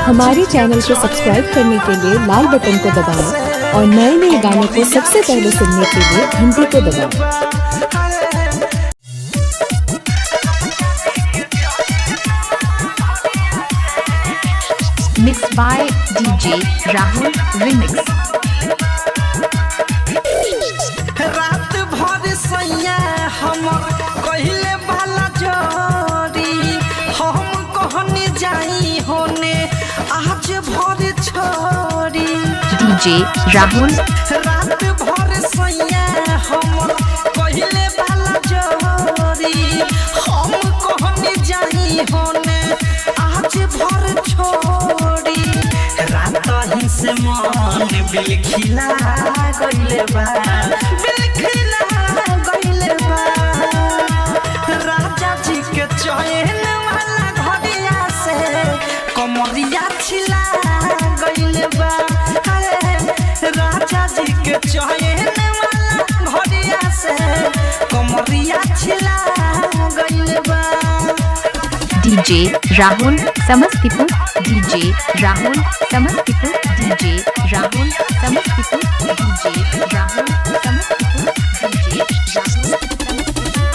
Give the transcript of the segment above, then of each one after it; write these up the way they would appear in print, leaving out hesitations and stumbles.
हमारे चैनल को सब्सक्राइब करने के लिए लाल बटन को दबाएं और नए नए गानों को सबसे पहले सुनने के लिए घंटी को दबाएं। Mixed by DJ Rahul Remix। रात भर सैया हमर कहिले वाला जोरी हम कहने जाई होने आज भर छोरी। DJ Rahul। रात भर सैया हमर कहिले वाला जोरी हम कहने जाई होने आज भर छोरी। रात ही से मन बिलखिला गइले बा राजा जी के चैन वाला घड़िया से कमरिया छिला गइले बा। राजा जी के चैन वाला घड़िया से कमरिया छिला गइले बा। DJ Rahul Samastipur. DJ Rahul Samastipur. DJ Rahul Samastipur. DJ Rahul Samastipur. DJ Rahul।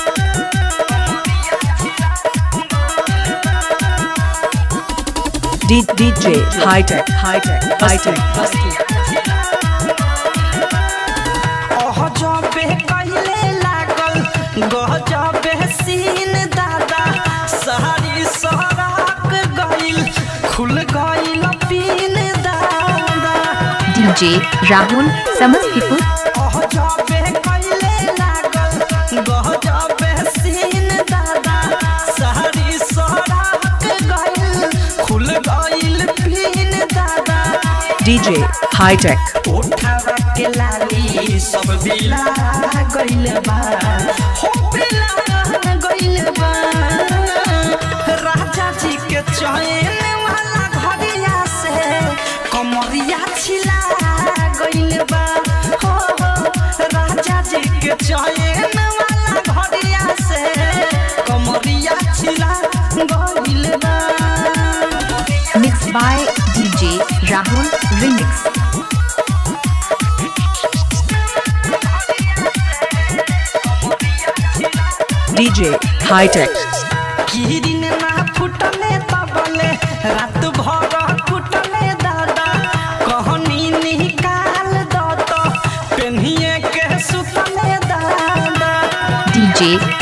DJ High-Tech जबे कहिले लागल गजबे सीन दादा सारी सराक गइल खुल गइल पीन दादा। DJ Rahul Samastipur. जबे कहिले लागल गजबे सीन दादा सारी सराक गइल खुल गइल पीन दादा। DJ High-Tech उठावा के लाली सब बिला गइल बा हो बिला गइल बा। राजा जी के चैन वाला घड़िया से कमरिया छिला गइल बा हो। राजा जी के चैन वाला घड़िया से कमरिया छिला गइल बा। Mixed by DJ Rahul Remix। DJ High-Tech किरिन ना फुटले तबले रात भर फुटले दादा कहनी निकाल दो तो पेन्हिए के सुतले दादा। DJ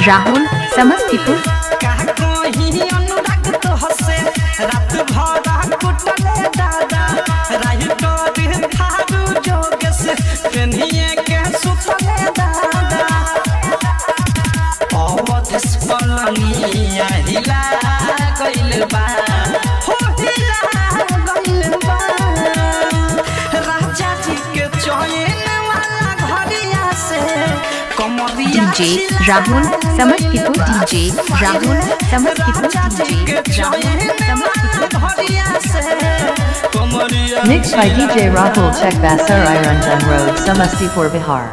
Rahul Samastipur. का कहीं अनुराग तो हसे रात भर फुटले दादा राही कर थारू जोग से पेन्हिए के सुतले दादा। अवधेश पलनिया हिला गइल बा हो हिला गइल बा। राजा जी के चैन वाला घड़िया से कमरिया DJ Rahul Samastipur. DJ Rahul Samastipur. DJ Rahul Samastipur. घड़िया से कमरिया Mixed by DJ Rahul Tech Basarai Ranjan Road, Samastipur, Bihar।